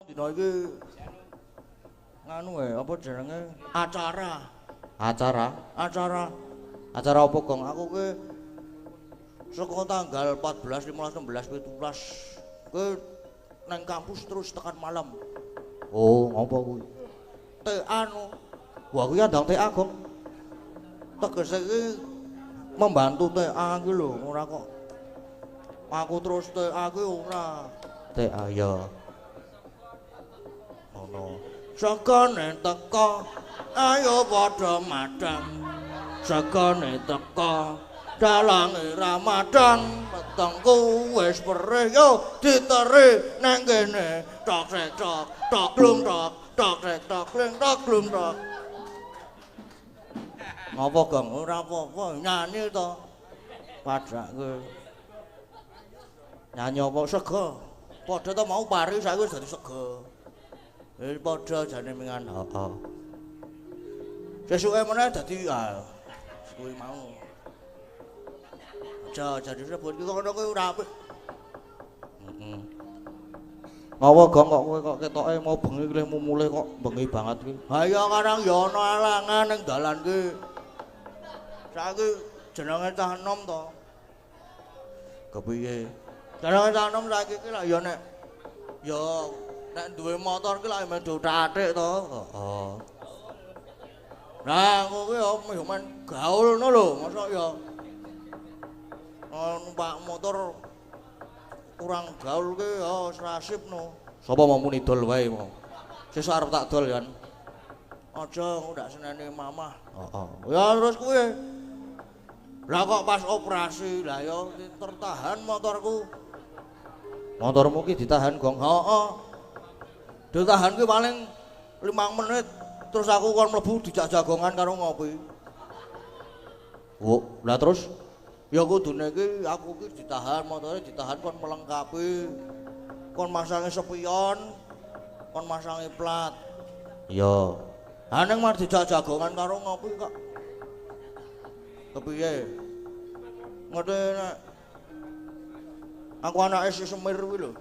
Dina iki nganu apa jenenge acara. Acara? Acara. Acara apa, Gong? Aku ki saka tanggal 14, 15, 16, 17 ke nang kampus terus tekan malam. Oh, ngopo kuwi? TA no. Wah, kuwi ndang TA, Gong. Tegese iki membantu TA ki lho, ora kok. Aku terus TA ki ora. TA ya. Ngono. Sakane teka, ayo padha madang. Sakane teka, dalange Ramadan. Wetengku wis perih yo diteri nang kene. Tok sek tok, tok glung tok, tok sek tok glung tok glung tok. Ngopo, Gong? Ora apa-apa, nyanyi to. Padake. Nyanyi apa sega? Padha to mau pari saiki wis dadi sega. Wis padha jane mingan. Heeh. Sesuke meneh dadi kuwi mau. Aja jadi sebut ki ngono kuwi ora apik. Heeh. Ngopo, Gong, kok kowe kok ketoke mau bengi lehmu mulih kok bengi banget kuwi? Ha iya kadang ya ana alangan ning dalan ki. Saiki jenenge cah enom to. Kepiye? Jenenge cah enom saiki ki lak ya nek duwe motor ki lak medu tatik to. Heeh. Nah, aku ki ya men gaul ngono lho, mosok ya numpak motor kurang gaul ki ya serasip no. Sapa mau muni dol wae mau? Sesuk arep tak dol kan. Aja aku ndak seneni mamah. Heeh. Ya terus kuwi. Lah kok pas operasi lah ya tertahan motorku. Motormu ki ditahan, Gong. Heeh. Ditahan ki paling 5 menit terus aku kon mlebu dijak jagongan karo ngopi. Oh, lah terus Ya kudune ki aku ki ditahan motore ditahan kon melengkapi. Kon masangi spion, kon masangi plat. ya Ha ning mar dijak jagongan karo ngopi kok. Kepiye? Ngerti nek aku anake si Semir kuwi lho.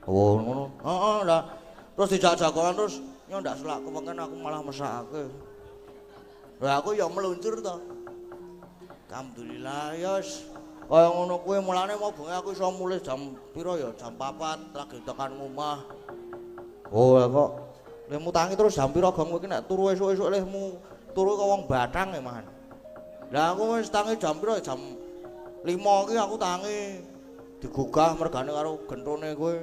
oh ngono. Heeh, lah terus dijak jagongan terus yo ndak selak kepengen aku malah mesake. Lah aku ya meluncur to. Alhamdulillah ya kaya ngono kuwi mulane mau bengi aku iso mulih jam pira ya jam 4 lagi tekan omah. Oh, lah kok lehmu tangi terus jam pira, Gong? Kowe ki nek turu esuk-esuk lehmu turu ke wong Batang ya, Man. Lah aku wis tangi jam pira jam 5 ki aku tangi digugah mergane karo gentone kowe.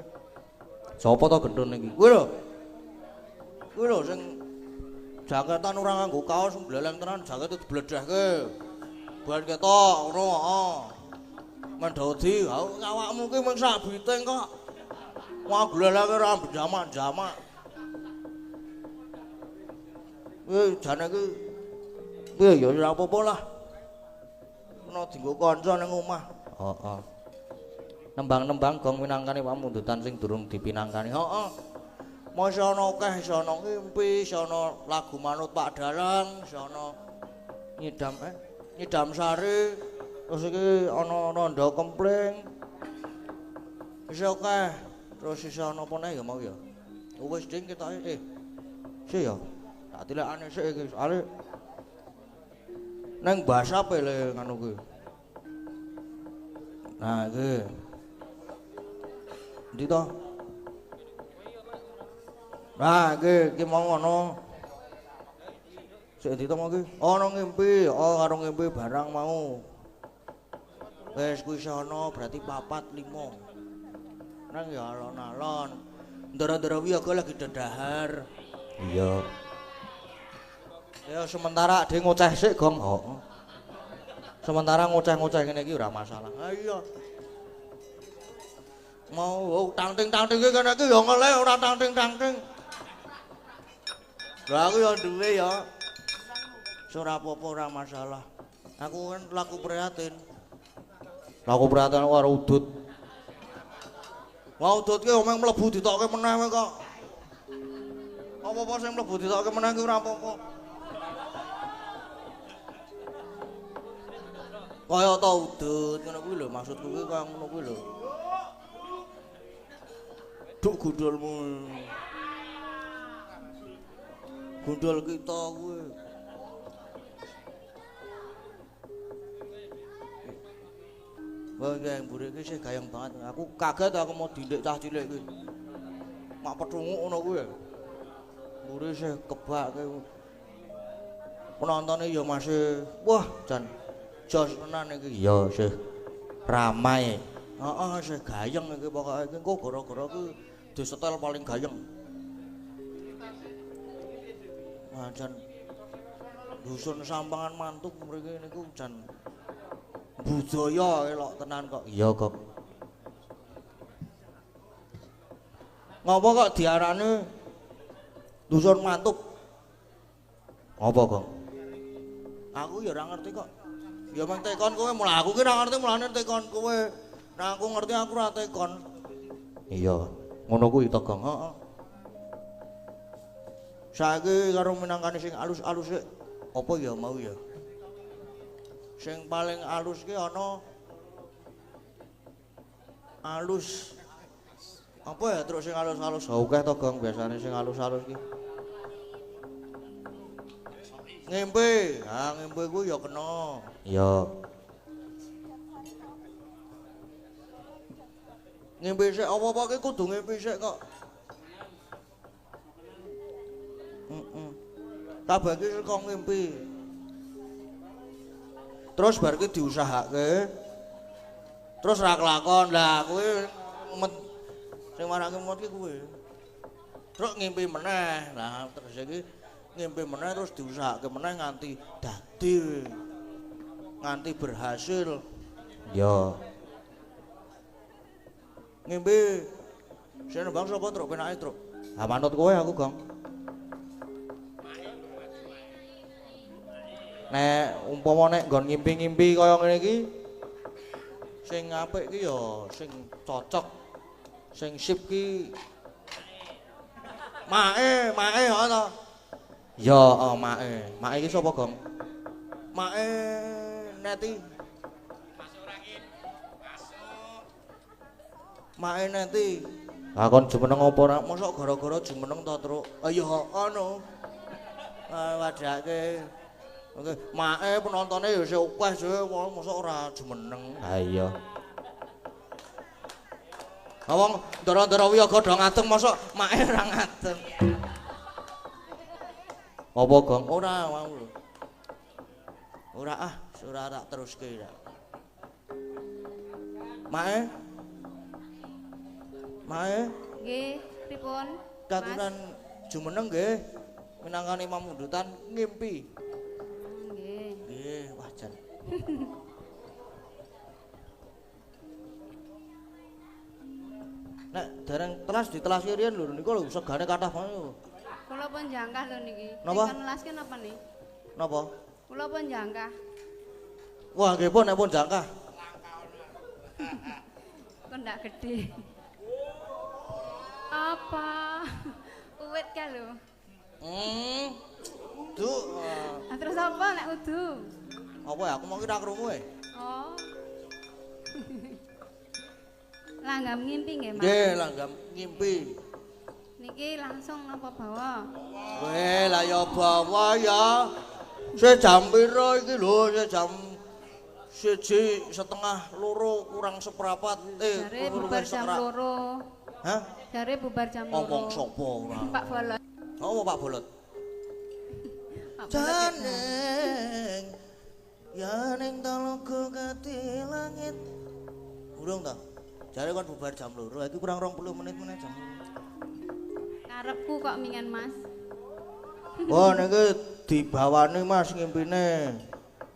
Sopo to gendone iki? Kuwi lho. Kuwi lho sing jaketan ora nganggo kaos mbleleng tenan jakete dibledhehke. Ban ketok ngono, heeh. Mendodi, awakmu ki mung sak biting kok. Wah glelenge ora jamak-jamak. Jane ki piye ya ora apa-apa lah. Kena dienggo kanca ning omah. Heeh. Nembang-nembang, Gong, minangkani wae mundutan sing durung dipinangkani. Heeh. Masih ana akeh, isih ana ngimpi, isih ana lagu manut Pak Dalang, isih ana Nyidam Sari, terus iki ana Rondo Kempling. Isih akeh. Terus isih ana apa neh ya mau ya. Wis ding ketoke sih ya. Tak tilekane sik iki soalé nang basa pele ngono kuwi. Nah, iki. Ndi to? Nah, iki mau ngono. Sik ndi to mau iki? Ana ngimpi, karo ngimpi barang mau. Wis kuwi sono berarti 4 5. Nang ya alon-alon. Ndara-ndara wiyaga lagi dadahar. Iya. Ya sementara ade ngoceh sik, Gong. Heeh. Sementara ngoceh-ngoceh ngene iki ora masalah. Ha iya. Mau tangting-tangting iki kene iki ya ngeleh ora tangting-tangting. Lah aku ya duwe ya. Ora apa-apa ora masalah. Aku kan laku prihatin. Laku prihatin karo udut. Wah udut ki omeng mlebu ditokke meneh kok. Apa-apa sing mlebu ditokke meneh ki ora apa-apa. Kaya ta udut ngono kuwi lho maksudku ki kaya ngono kuwi lho. Duk gundulmu. Gundul kita kuwi. Wah, iki mburi iki sih gayeng banget. Aku kaget aku mau dindik cah cilik iki. Mak petunguk ngono kuwi. Mburi sih kebak ki. Penontonnya ya masih wah jan jos tenan iki ya sih ramai. Heeh sih gayeng iki pokoke iki engko gara-gara ki disetel paling gayeng. Nah jan dusun Sampangan Mantuk mriki niku jan budaya elok tenan kok. Iya kok. Ngapa kok diarani dusun Mantuk? Apa kok? Aku ya ora ngerti kok. Ya mung tekon kowe mulai aku ki ora ngerti mulane tekon kowe. Nah aku ngerti aku ora tekon. Iya, ngono kuwi Togong, heeh. Saiki karo minangkani sing alus-alus sik apa ya mau ya? Sing paling alus ki ana alus apa ya terus sing alus-alus akeh Togong biasane sing alus-alus ki. Ngimpi, ngimpi ku ya kena. Iya. Ngimpi sik apa-apa ki kudu ngimpi sik kok. Tak bagi saka ngimpi. Terus bar ki diusahake. Terus ra kelakon. Lah kuwi sing marake mut ki kuwi. Terus ngimpi meneh. Lah terus iki ngimpi meneh terus diusahake meneh nganti dadi nganti berhasil ya ngimpi sing bang sapa truk penake truk ha manut kowe aku Gong nek umpama nek nggon ngimpi-ngimpi kaya ngene iki sing apik ki ya sing cocok sing sip ki mae ana ya, mae. Mae iki sapa, Gong? Mae Neti. Masuk Rakin. Masuk. Mae Neti. Lah kon jumeneng apa ora? Mosok gara-gara jumeneng to, Truk? Ya ngono. Wadake. Oke, mae penontonnya ya sik akeh sih, mosok ora jumeneng. Ha iya. Wong ndara-ndara wiyaga do ngadeg mosok mae ora ngadeg. Apa Gong? Ora mau lho. Ora ora tak teruske ya. Mae? Mae? Nggih, pripun? Katuran jumeneng nggih. Minangkani mamundutan ngimpi. Nggih. Nggih, wah jan. Nek dereng telas ditelasi riyen lho niku lho segane kathah banget lho. Kula pun jangkah lho niki. Napa? Nek nelasken napa nih? Napa? Kula pun jangkah. Wah, nggih pun nek pun jangkah. Kok ndak gede. Apa? Uwit ka lho. Udu. Terus apa nek udu? Apa ya aku mau kira krungu e. Oh. Langgam ngimpi nggih, Mas? Nggih, langgam ngimpi. Niki langsung napa bawa? Weh, lah ya bawa ya. Jam pira iki lho, jam 1:30 kurang seprapat. Jare bubar jam 2. Hah? Jare bubar jam 2. Ngomong sapa ora? Pak Bolot. Oh, Pak Bolot. Janeng ya ning talaga kati langit. Urung ta? Jare kon bubar jam 2, iki kurang 20 menit meneh jam 2. Karepku kok mingan Mas. Wah niki dibawani Mas ngimpine.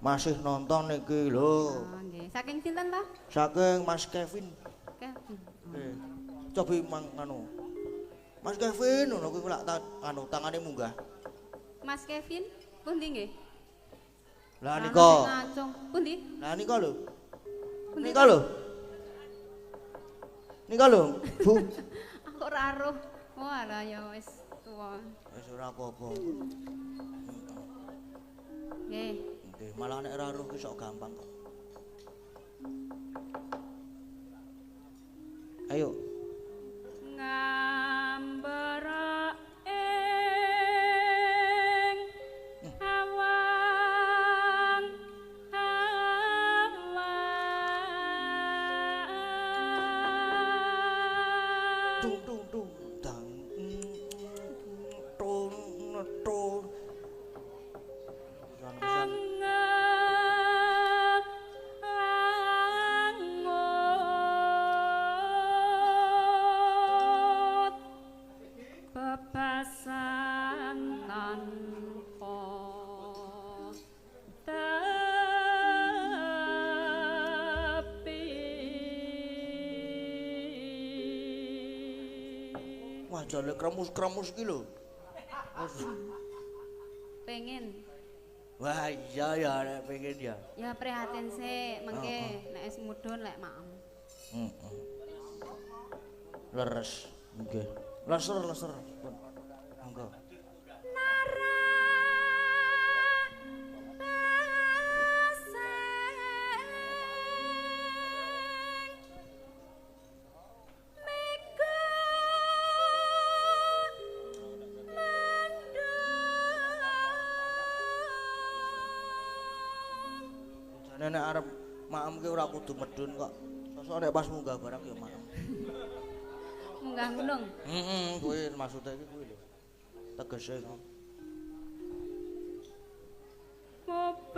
Masih nonton niki lho. Oh nggih. Saking sinten ta? Saking Mas Kevin. Kevin. Nggih. Cobi mang anu. Mas Kevin ngono kuwi lak anu tangane munggah. Mas Kevin, pundi nggih? Lah nika. Ngacung. Pundi? Lah nika lho. Nika lho. Nika lho, Bu. Aku ora aruh. Walah ya wis tuwa. Wis ora apa-apa. Nggih. Nggih, malah nek ora aruh ki sok gampang kok. Ayo. Nga Wah, jane kremus-kremus ki lho. Pengen. Wah, iya ya nek pengen ya. Ya prihatin sih, mengke nek wis mudhun lek maem. Heeh. Leres. Nggih. Leser. Monggo. Nek arep maem ki ora kudu medun kok. Sosok nek pas munggah barang ya maem. Munggah gunung. Kuwi maksude iki kuwi lho. Tegese kok. Mobang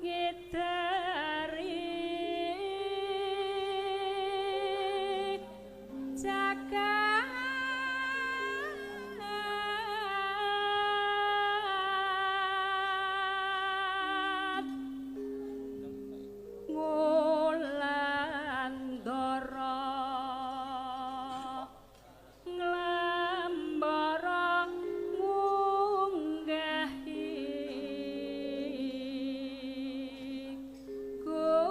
ngedari jagat ngulandara nglambara munggahi gunung.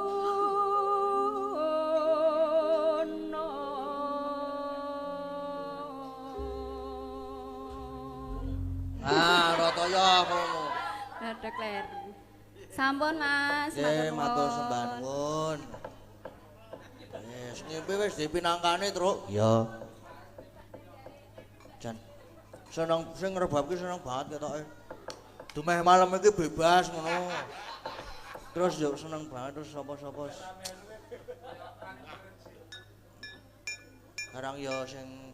Rataya kono. Dadak ler. Sampun Mas, Matur sembah nuwun. Wis ngimpi wis dipinangkani, Truk. Iya. Jan. Seneng sing ngrebabke seneng banget ketoke. Dumeh malam iki bebas ngono. Terus yo seneng banget terus sapa-sapa. Karang yo sing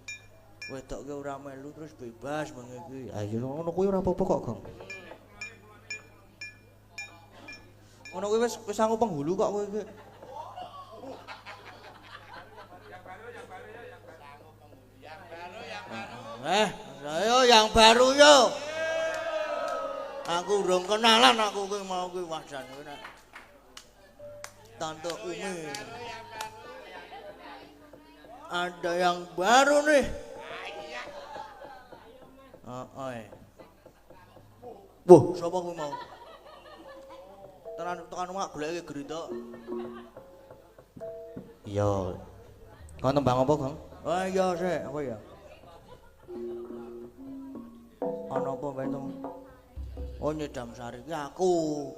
wedok ki ora melu terus bebas bengi iki. Ah yo ngono kuwi ora apa-apa kok, Gong. Ngono kuwi wis sangu penghulu kok kowe iki. Ayo yang baru yo. Aku urung kenalan aku kuwi mau kuwi wajan kuwi nek. Tante Umi. Ada yang baru nih. Wah, sapa kuwi mau? Tekan mak goleke gerita. Iya. Kon tembang apa, Kang? Oh iya sik, apa ya? Ana apa wae to? Oh nyedam sari iki aku.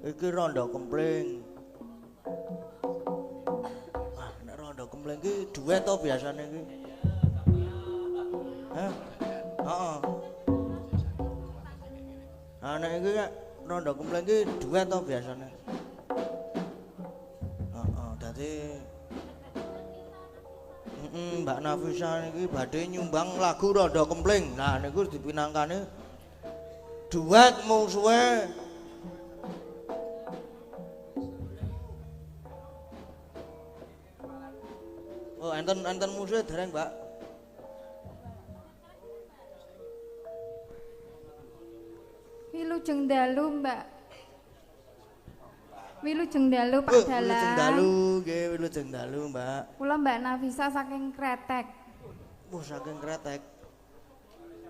Iki Rondo Kempling. Ah, nek Rondo Kempling iki duet to biasane iki. Hah? Heeh. Ah nek iki Rondo Kempling iki duet to biasane. Heeh, dadi Mbak Nafisa niki badhe nyumbang lagu Rondo Kempling. Nah niku dipinangkane duet musuhe. Oh, enten musuhe dereng, Mbak. Wilujeng dalu, Mbak. Wilujeng dalu Pak Dalang. Wilujeng dalu, nggih wilujeng dalu, Mbak. Kula Mbak Nafisa saking Kretek. Wah, saking Kretek.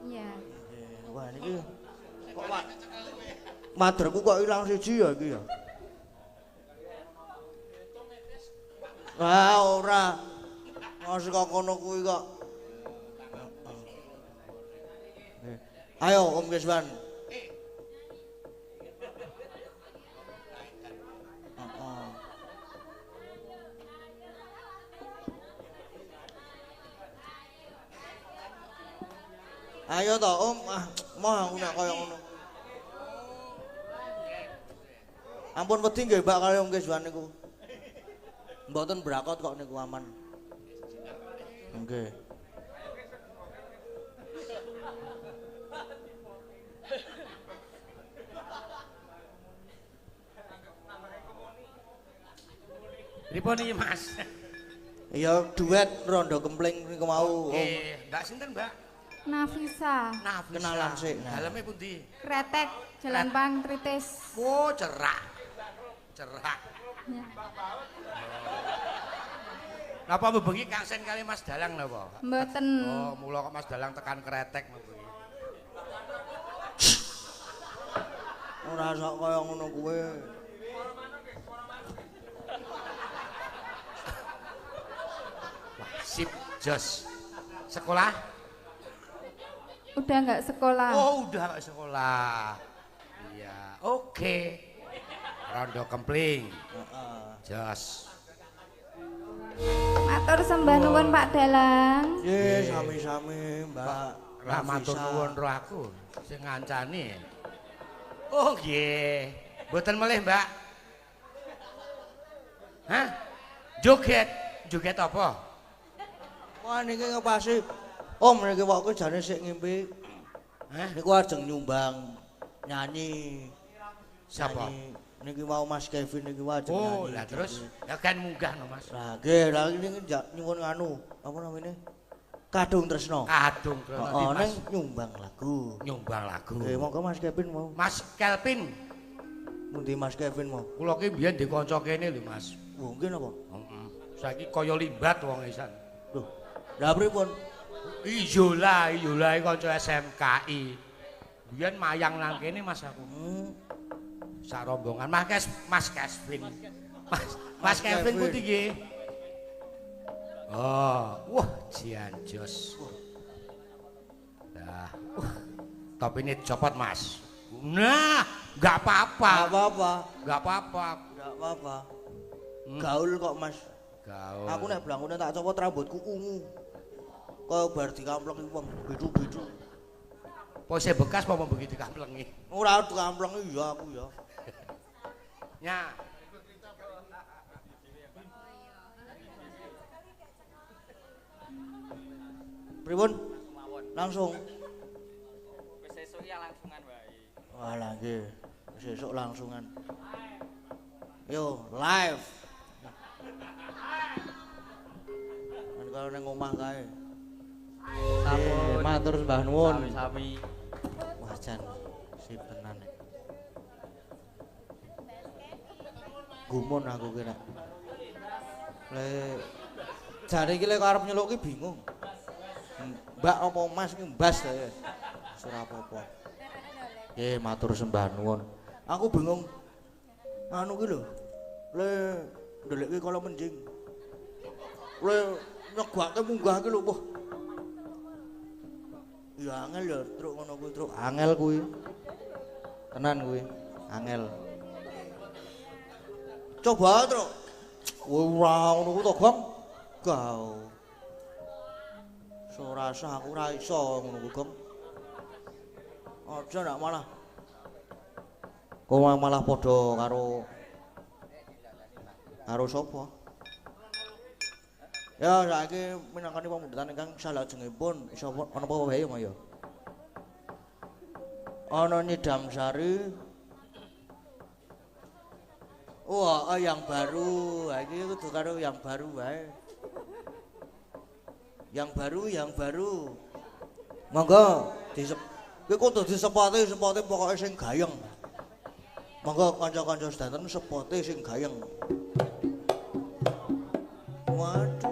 Iya. Wah, niki kok maderku kok ilang siji ya iki ya. Ah, ora. Masih kok kono kuwi kok. Ayo Om Geswan. Ayo to Om, moh aku nek kaya ngono. Ampun wedi nggih Mbak kali Om Geswan niku. Mboten brakot kok niku aman. Nggih. Pripun iki Mas? Iya duet Rondo Kempling niku mau. Ndak sinten, Mbak? Nafisa. Kenalan sik. Daleme pundi? Kretek, Jalan Pangtritis. Oh, cerak. Cerak. Ya. Napa bebengi kangsen kali Mas Dalang napa? Mboten. Oh, mula kok Mas Dalang tekan kretek bebengi. Ora sok kaya ngono kuwi. Sip, jos. Sekolah? Udah nggak sekolah. Oh, udah nggak sekolah. Iya, oke. Rondo kempling. Jos. Matur sembah nuwun Pak Dalang. Nggih, sami-sami, Mbak. Lah matur nuwun ro aku sing ngancani. Oh, nggih. Mboten melih, Mbak. Hah? Joget. Joget apa? Wah niki ngepasi. Om niki wae jane sik ngimpi. Hah? Niku ajeng nyumbang nyanyi. Siapa? Nyanyi. Niki mau Mas Kevin niki wae ajeng Oh, nyanyi. lah terus ya kan munggah no, Mas. Lah nggih, lah ini nyuwun anu, apa namanya? Kadung Tresno. Kadung terus Oh, Mas. neng nyumbang lagu. Nyumbang lagu. Nggih, monggo Mas Kevin mau. Mas Kelvin, Mundi Mas Kevin mau. kula ki mbiyen di kanca kene lho, Mas. Mungkin apa? Heeh. Saiki kaya limbat wong isan. Loh, lah pripun? Iyolah iki kanca SMKI. Biyen mayang nang kene Mas aku. Sak rombongan Mas Kevin. Mas Kevin ku iki. Oh, wah jian jos. Nah, topine copot Mas. Nah, enggak apa-apa. Apa-apa. Enggak apa-apa. Enggak apa-apa. Gaul kok Mas. Gaul. Aku nek blangkone tak copot rambutku ungu. Kaya bar dikamplengi wong bedu-bedu. Pose bekas apa begitu kamplengi? Ora dikamplengi ya aku ya. Nya. Pripun? Langsung. Wis esuk ya langsungan wae. Walah nggih. Sesuk langsungan. Yo, live. Kan kalau nang omah kae. Sampun. Matur sembah nuwun. Sami-sami. Wah jan sip tenan. Gumun aku ki nek. Le jare iki lek arep nyeluk ki bingung. Mbak apa Mas ki mbas ta ya. Ora apa-apa. Nggih matur sembah nuwun. Aku bingung. Anu ki lho. Le ndelik ki kala menjing. Le nyegake munggah ki lho, wah. Ya angel ya truk ngono kuwi, truk. Angel kuwi. Tenan kuwi. Angel. Coba, Truk. Ora ngono kuwi to, Gong. Gau. Ora sah aku ora iso ngono kuwi, Gong. Aja ndak malah. Kok malah padha karo sapa? Ya saiki minangkani pamundhutan ingkang salajengipun isa ana apa wae ya. Ana Nyidam Sari. Wah, yang baru. Iki kudu karo yang baru wae. Yang baru. Monggo kowe kudu disepote pokoke sing gayeng. Monggo kanca-kanca sedanten sepote sing gayeng. Waduh.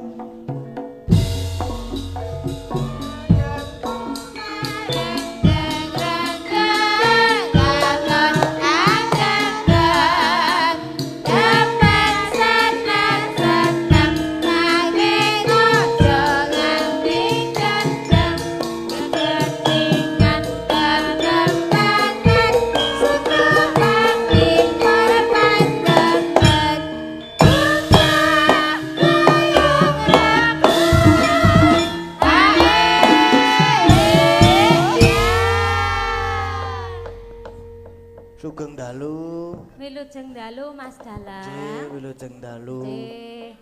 Sugeng dalu. Wilujeng dalu Mas Dalang. Nggih, wilujeng dalu. Nggih.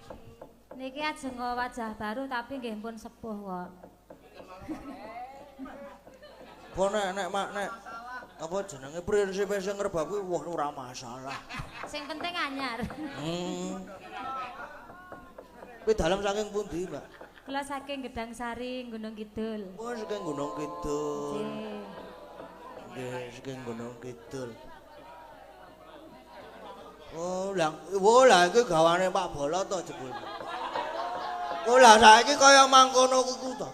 Niki ajeng wajah baru tapi nggih pun sepuh kok. Apa nek apa jenenge prinsip sing ngerbab kuwi wah ora masalah. Sing penting anyar. Kuwi dalem saking pundi, Mbak? Kula saking Gedang Sari, Gunung Kidul. Oh, saking Gunung Kidul. Nggih. Nggih, saking Gunung Kidul. Oh, lah iki gawane Pak Bolo to jebul. Kok lah saiki kaya mangkono kuwi to.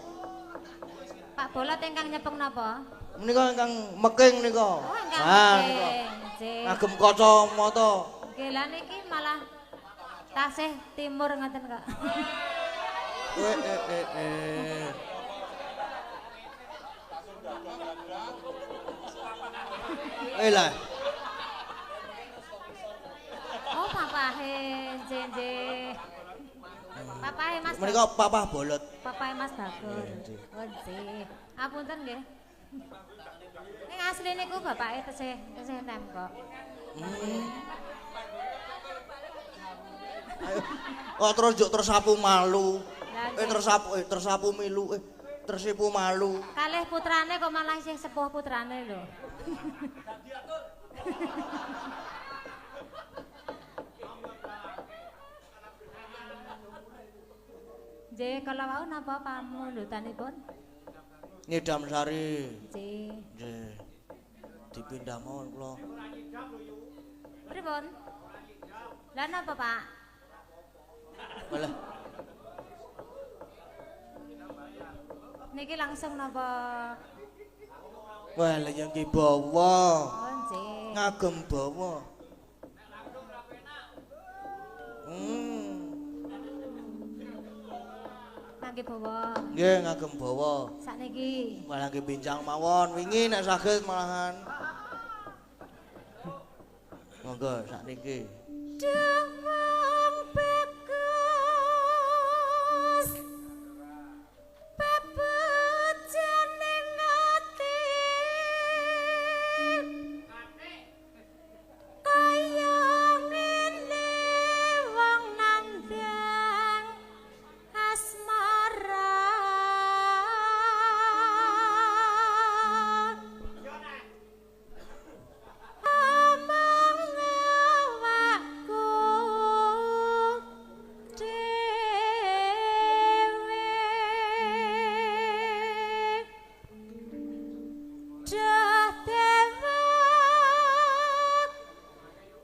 Pak Bolot ingkang nyepeng napa? Menika ingkang meking nika. Oh, ingkang Ah, meking. nika. Nggih. Ngagem kacamata. Nggih, lah niki malah tasih timur ngoten kok. Lah. Oh, papahe nggih. Papahe Mas. Menika Papa Bolot. Papahe Mas Bagor. Oh, nggih. Apunten nggih. Ning asli niku bapake tesih entem kok. Ayo. Oh terus juk tersapu malu. Lah, nggih. Tersapu milu. Tersipu malu. Kalih putrane kok malah isih sepuh putrane lho. Nggih, kala wau napa pamundutanipun? Ngidam sari. Nggih. Nggih. Dipindah mawon kula. Pripun? Lah napa, Pak? Alah. Niki langsung napa? Wah, lha yang ki bawa. Oh, nggih. Ngagem bawa. Nggih bawa. Nggih, ngagem bawa. Sakniki. Malah nggih bincang mawon. Wingi nek saged malahan. Monggo sakniki. Demang bekus pepet jeneng ati kaya ngene wong nandang asmara amang awakku dhewe dah dewek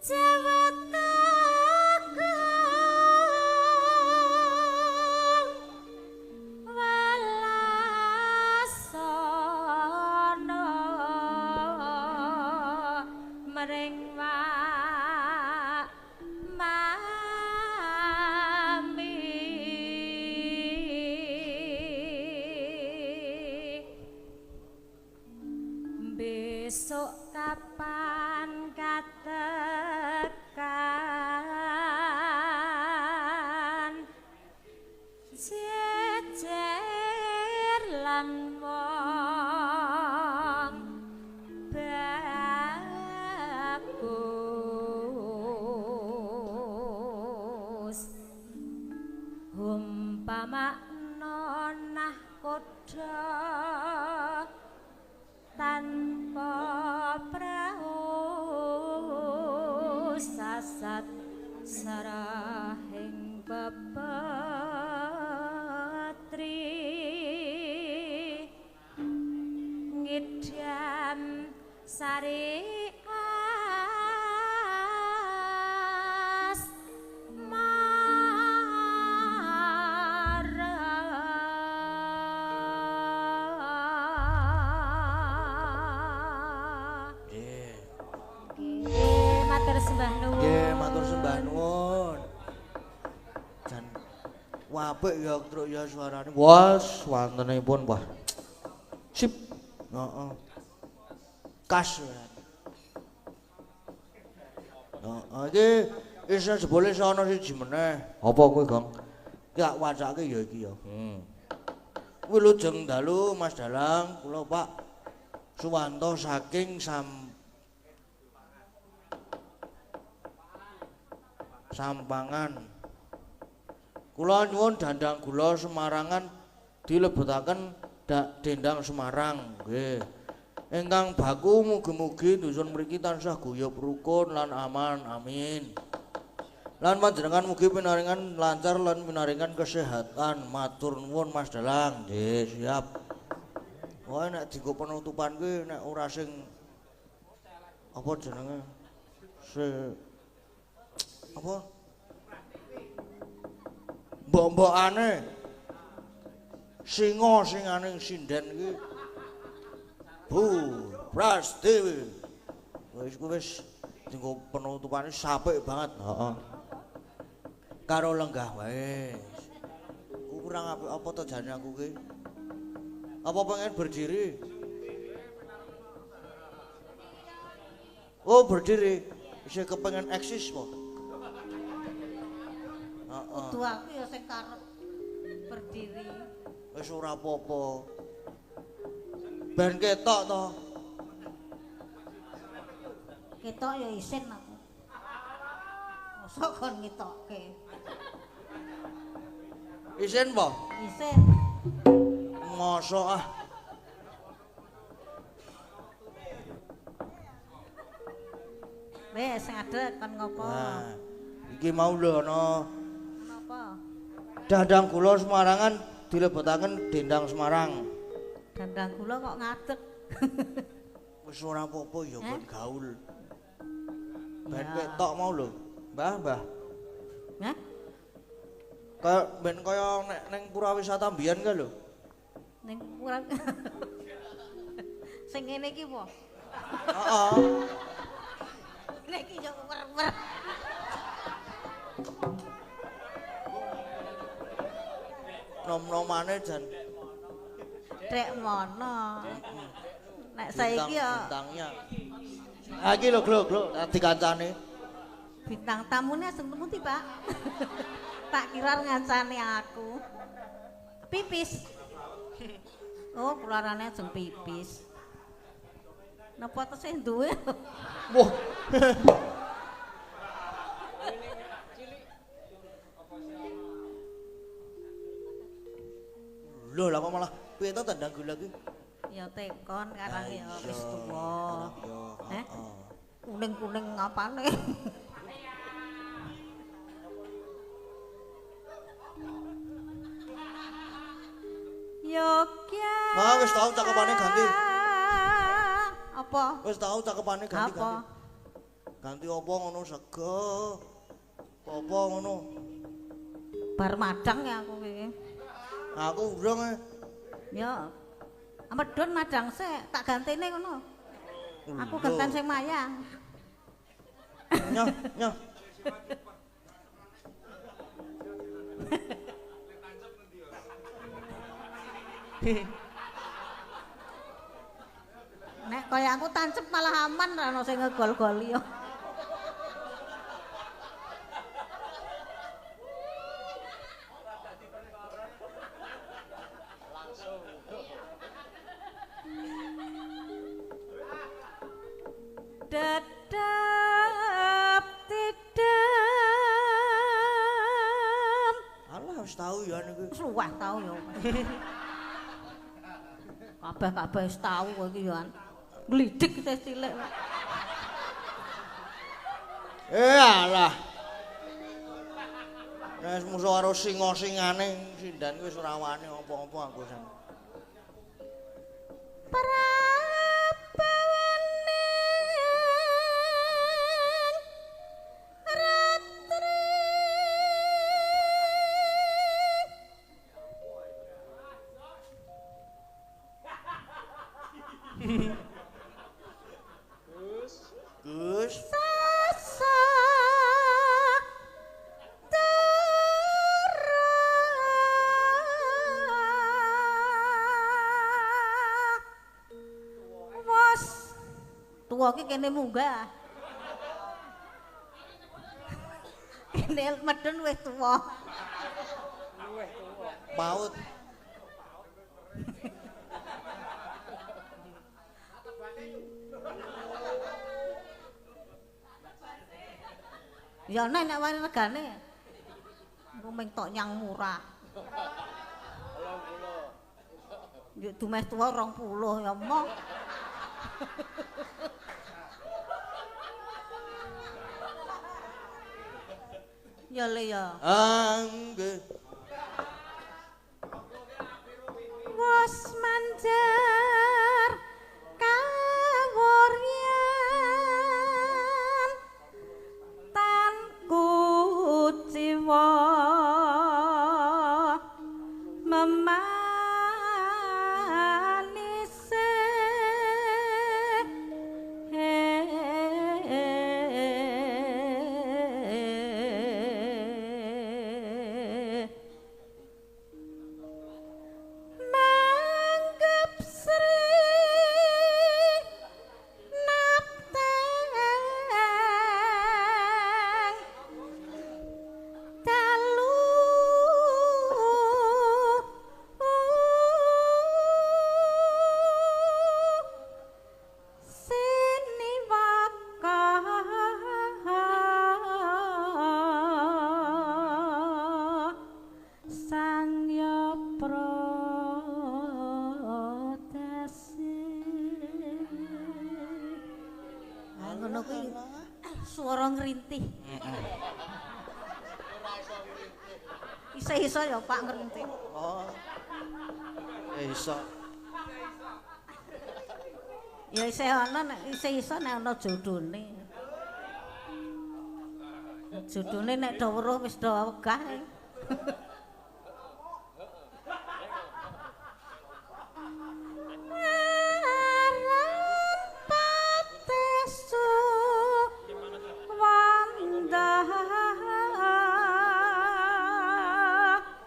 cewek kakung walasana mring wak mami besok kapan katekan jejer lan wong bagus umpama nah kodha tanpa prau sasat sarahing bepetri ngidam sari Nggih. Nggih, matur sembah nuwun. Nggih, matur sembah nuwun. Jan apik ya truk ya suarane. Wes, wontenipun wah. Sip. Heeh. Kas. Heeh, iki isa jebule ana siji meneh. Apa kuwi, Gong? Tak wacake ya iki ya. Wilujeng dalu Mas Dalang, kula Pak Suwanto saking Sampangan. Kula nyuwun dandang gula Semarangan dilebetaken dendang Semarang, nggih. Ingkang baku mugi-mugi dusun mriki tansah guyub rukun lan aman, amin. Lan panjenengan mugi pinaringan lancar lan pinaringan kesehatan. Matur nuwun Mas Dalang. Nggih, siap. Wah nek dienggo penutupan kuwi nek ora sing apa jenenge? Apa? Mbok-mbokane singa singaning sinden iki Bu Prastewi wis dienggo penutupane sapik banget heeh karo lenggah wae kurang apa to jane aku ki apa pengen berdiri oh berdiri isih kepengen eksis po heeh kudu aku ya sing karep berdiri wis ora apa-apa ben ketok to ketok ya isin aku mosok kon ngetokke isin po isin mosok ah wis ngadeg kon ngopo nah iki mau lho ana napa Dandang kula Semarangan dilebetaken dendang Semarang. Dandang kula kok ngadeg. Wis ora apa-apa ya ben gaul. Ben Ya. ketok mau lho. Mbah. Hah? Kayak ben kaya ning pura wisata mbiyen ka lho. Ning kurang sing ngene iki po. Heeh. Nek iki yo wer-wer. Nom-nomane jan Trek mono. Nek saiki yo bintangnya. Ah iki lho glok dikancane. bintang tamune asem pundi, Pak? Tak kira ngancani aku. Pipis. Oh, keluarane ajeng pipis. Napa tesih duwe? Wah. Lho lah kok malah piye to tandang gula ki? Ya tekon karang ya wis tuwa. Ya, Heh? Kuning-kuning apane? Yogya. Wah, wis tau cakepane ganti. Apa? Wis tau cakepane ganti. Apa? Ganti apa ngono sego. Apa ngono? Bar madang ya aku iki. Aku urung Ya. Medun madang sik, tak gantine ngono. Aku ganten sing mayang. Nyoh. Nek kaya aku tancep malah aman ra ono sing ngegol-goli yo. Dedap tidem. Alah wis tau ya niku. Suwah tau yo. Kabeh wis tau kowe iki yo. Glidik wis cilik. Alah. Wis musuh karo singa-singane sindan wis ora wani apa-apa aku sang. Gus. Tuwa ki kene munggah. Kene medun wis tuwa. Paut. Ya nek wani regane. Engko ming tok nyang murah. 20. Yo dumes tuwa 20 ya mong. Ya le ya. Angge. Wes manjar kawuryan tan kuciwa memang ngono kuwi swara ngrintih. Iso ya Pak ngrintih. Oh. Iso. Ya isih ana nek iso nek ana jodhone. Jodhone nek do weruh wis do wegah.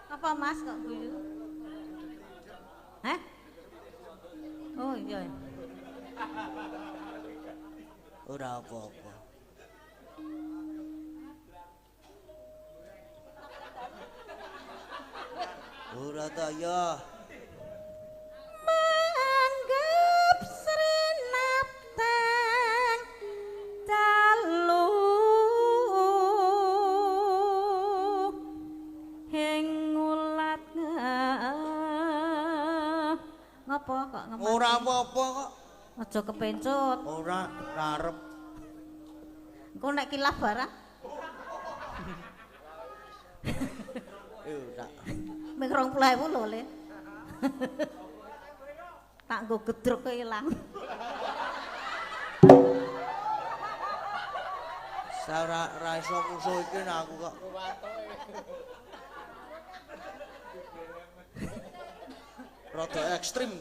Apa Mas kok guyu? Hah? Oh iya. Ora apa-apa. Ora ta ya. Manggep srenap teng dalu hing ngulat ngapa kok ngemas Ora apa-apa kok. aja kepencut Ora ngarep. engko nek kilaf barang Ora. ming 20.000 lho Le tak nggo gedruk ilang Sara ra iso musuh iki aku kok. Rada ekstrim.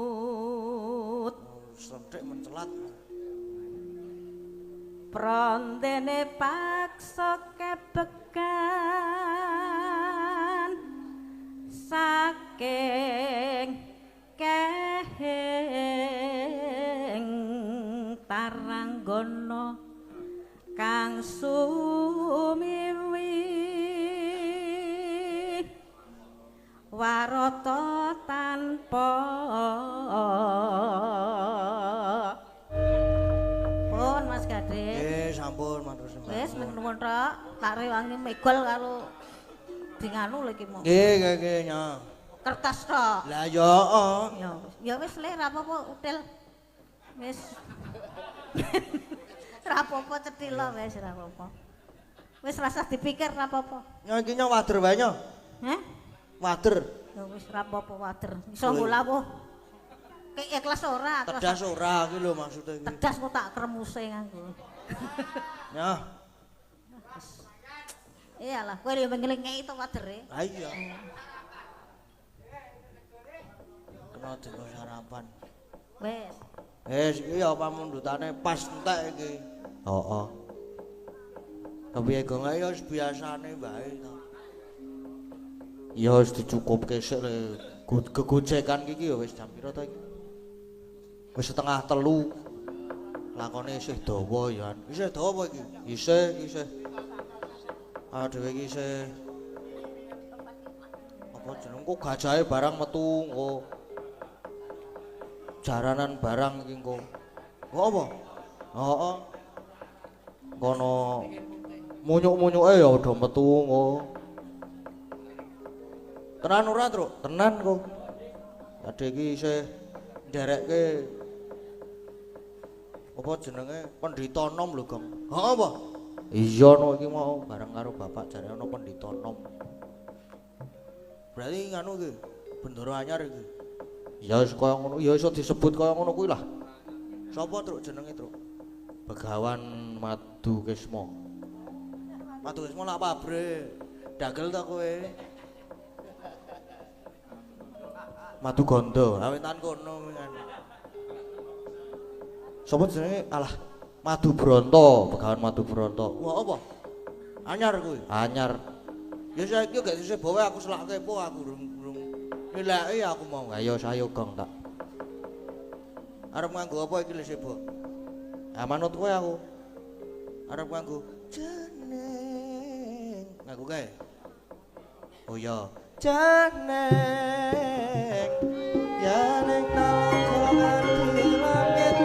langut Slenthik mencelat. prondene paksa kebekan saking kehing taranggana kang sumiwi warata tanpa pun Mas Gading Sampun matur sembah. wis nuwun tok tak rewangi megol karo dinganu lho iki mau Nggih, nya. kertas tok Lah ya, ya wis Le ra apa-apa util wis ra apa-apa cethila wis ra apa-apa wis rasa dipikir ra apa-apa nya iki nya wader wae nya. heh Wader. ya wis ra apa-apa wader iso nggo lawuh ikhlas ora Tedas ora iki lho maksude iki. tedas kok tak kremuse nganggo Ya. iyalah kowe yo ngeli-ngeli to wadere Ha iya. Kena dino sarapan. wis Iki ya pamundhutane pas entek iki. Heeh. Tapi ego ya wis biasane wae to. Ya wis dicukupke sik le gegojekan iki ya wis jam pira to iki? Wis setengah 3. Lakone isih dawa ya. Isih dawa apa iki? Isih. Dhewe iki isih apa jeneng kok gajahe barang metu engko. Jaranan barang iki engko. Kok apa? Heeh. Kono munyuk-munyuke ya udah metu engko. Tenan ora, Truk? Tenan kok. Ade iki isih nderekke apa jenenge pendhita nom lho, Gong. Heeh apa? Iya no iki mau bareng karo bapak jare ana pendhita nom. Berarti nganu iki bendara anyar iki. Ya wis kaya ngono, ya iso disebut kaya ngono kuwi lah. Sapa Truk jenenge, Truk? Begawan Madu Kesmo. Madu Kesmo lak pabre. Dagel ta kowe? Madu Gondo, awetan kono kan. Sapa jenenge? Alah, Madu Bronto, Begawan Madu Bronto. Wah apa? Anyar kuwi. Anyar. Ya saiki gak isih bawe aku selak kepo aku durung nilai aku mau. Ayo sayo Gong tak. Arep nganggo apa iki le sibuk? Manut kowe aku. Arep nganggo jeneng. Nganggo kae. Oh iya. Jeneng ya ning nalakokan di langit.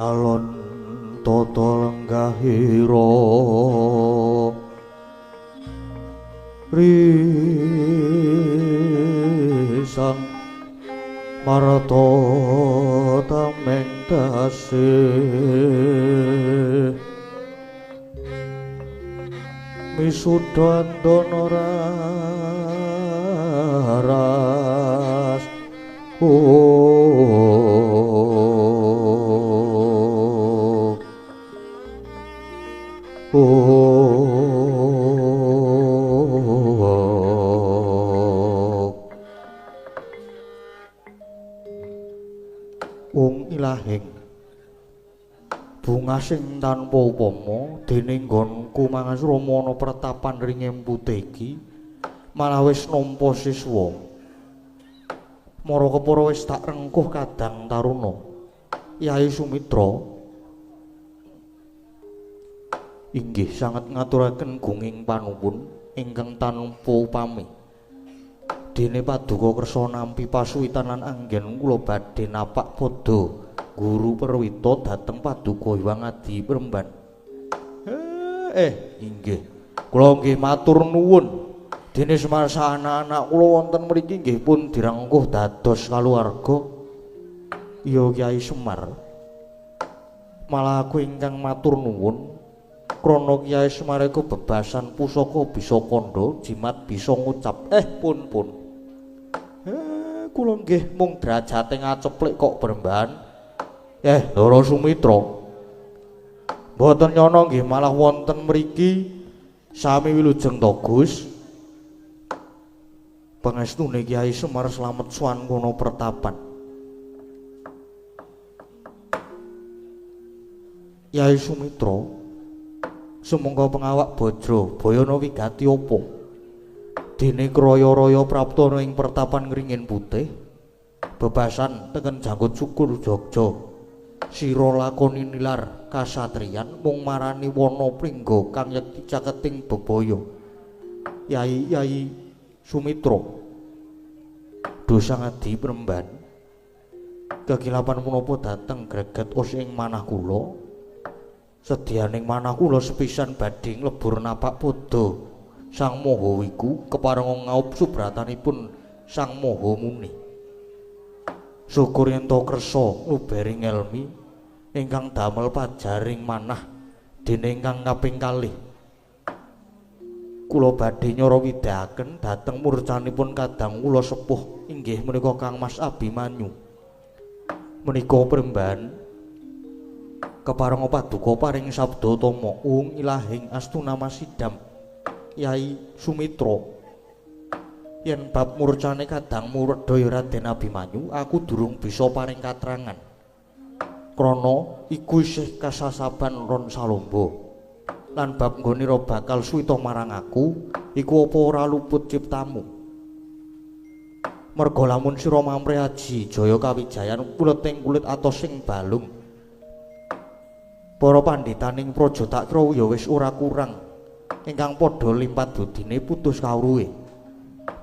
alon tata lenggahira risang marata tameng tasih misuda andana raras Wong ilahing bunga sing tanpa upama dening nggonku mangasrama ana pertapan ringing putih iki malah wis nampa siswa mara kepara wis tak rengkuh kadang taruna Yai Sumitra inggih sanget ngaturaken gunging panuwun ingkang tanpa upami dene paduka kersa nampi pasuwitan lan anggen kula badhe napak padha guru perwita dhateng paduka Hyang Adi Premban. Inggih. Kula nggih matur nuwun. Dene semasa anak-anak kula wonten mriki nggih pun direngkuh dados kaluwarga. Ya Kyai Semar. Malah aku ingkang matur nuwun krana Kyai Semar iku bebasan pusaka bisa kandha, jimat bisa ngucap. Pun. Kula nggih mung derajate ngaceplik kok Premban. Ndara Sumitra. Mboten nyana nggih malah wonten mriki sami wilujeng to Gus. Pangestune Kyai Semar slamet swan kono pertapan. Kyai Sumitra, sumangga pengawak Bajra Bayana wigati apa? Dene kraya-raya prapta ing pertapan ngringin putih. Bebasan teken jangkut syukur Jogja. Sira lakoni nilar kasatriyan mung marani wana pringga kang yekti caketing bebaya. Yai Sumitra. Dosa Adi Premban. Kekilapan menapa dateng greget us ing manah kula. Sedyaning manah kula sepisan badhe nglebur napak padha Sang Maha wiku keparenga ngaup subratanipun Sang Maha Muni. Syukur yen to kersa ngubering ngelmi ingkang damel pajaring manah dene ingkang kaping kalih. Kula badhe nyara widhaken dhateng murcanipun kadang kula sepuh inggih menika Kang Mas Abimanyu. Menika Premban keparenga paduka paring sabda tama Wong Ilahing Astunama Sidam Yai Sumitra. Yen bab murcane kadang muredaya Raden Abimanyu aku durung bisa paring katrangan. Krana iku isih kasasaban ron salomba. Lan bab nggonira bakal suwita marang aku iku apa ora luput ciptamu. Merga lamun sira mamrih aji jaya kawijayan kuleting kulit atos sing balung. Para pandhitaning praja tak kira ya wis ora kurang ingkang padha limpat budine putus kawruhe.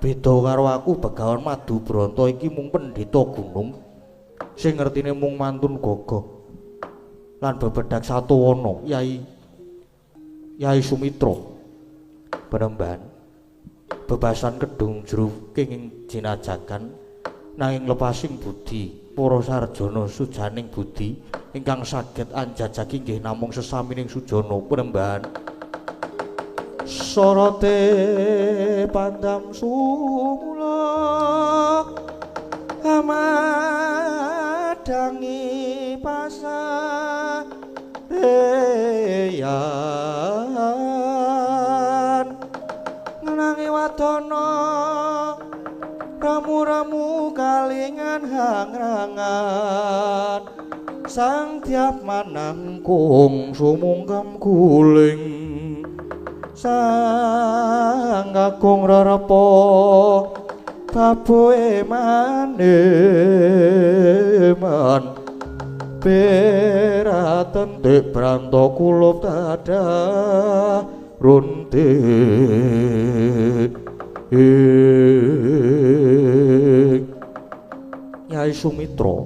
Beda karo aku Begawan Madu Branta iki mung pendhita gunung sing ngertine mung mantun gagah. Lan bebedak satuwana Yai Sumitra. Penemban bebasan kedung jero kenging jinajakan nanging lepasing budi para sarjana sujaning budi ingkang saged anjajaki nggih namung sesamining sujana. Penemban sorote pandam sumula amadangi pasareyan ngenangi wadana ramu-ramu kalingan hangrangan sang tiap manangkung sumungkam guling sang kakung rarapo baboe maneman peraten dek branto kulup tada runtik Yai Sumitra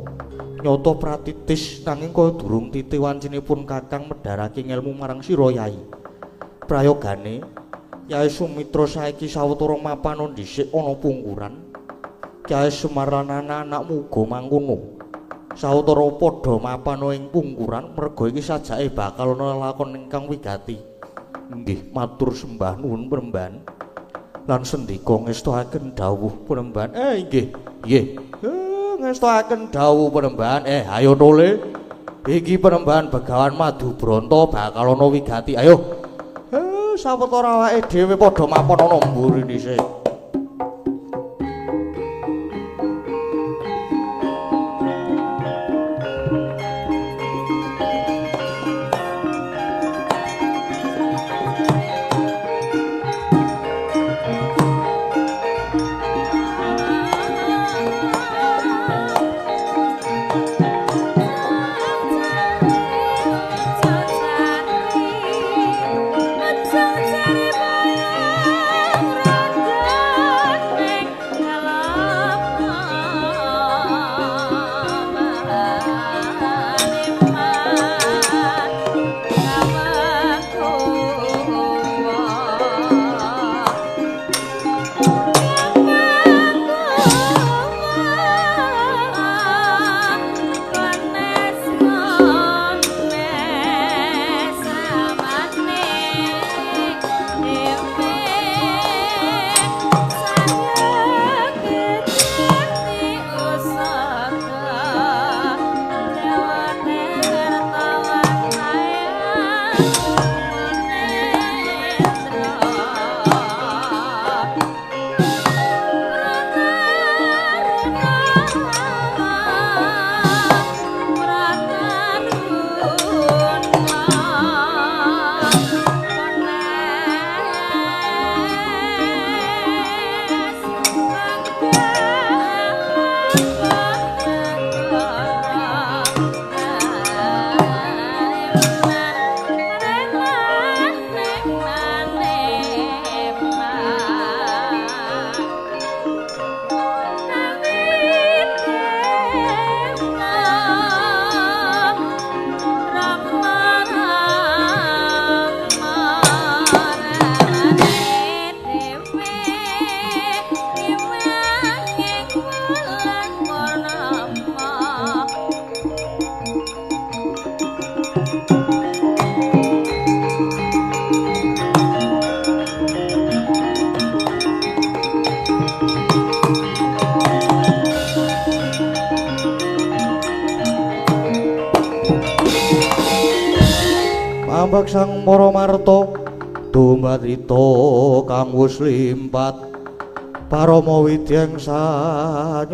nyata pratitis nanging kaya durung titi wancinipun Kakang medharake ngelmu marang sira Yai. Prayogane Yai Sumitra saiki sawetara mapana dhisik ana pungkuran. Kyai Semar lan anak-anakmu uga mangkono. Sawetara padha mapana ing pungkuran merga iki sajake bakal ana lakon ingkang wigati. Nggih, matur sembah nuwun Penemban. Lan sendika ngestoaken dawuh Penemban. Nggih. Nggih. Ngestoaken dawuh Penemban. Ayo tole. Iki Penemban Begawan Madubronto bakal ana wigati. Ayo. Sawetara awake dhewe padha mapan ana mburi dhisik. Ambak sang para marta dumbarita kang wis limpat parama widyang sanyata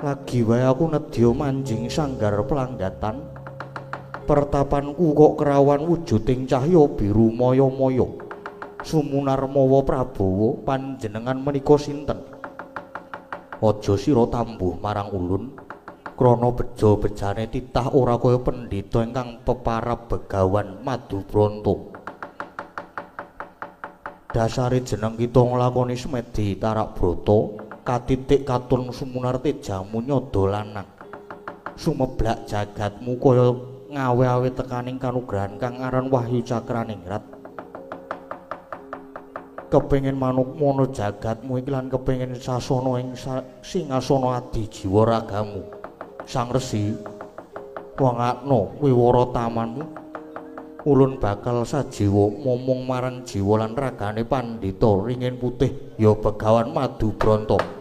lagi wae aku nedya manjing sanggar pelanggatan pertapanku kok kerawan wujuding cahya biru maya-maya sumunar mawa Prabowo panjenengan menika sinten aja sira tambuh marang ulun krana beja-bejane titah ora kaya pendhita ingkang peparab Begawan Madubronto. Dasare jeneng kita nglakoni semedi tarak brata, katitik katun sumunar tejamu nyada lanang. Sumeblak jagatmu kaya ngawe-awe tekaning kanugrahan kang aran Wahyu Cakraningrat. Kepengin manuk mono jagatmu iki lan kepengin sasana ing singasana adi jiwa ragamu. Sang Resi wangakno wiwara tamanmu ulun bakal sajiwa momong marang jiwa lan ragane pandhita ringin putih ya Begawan Madubronto.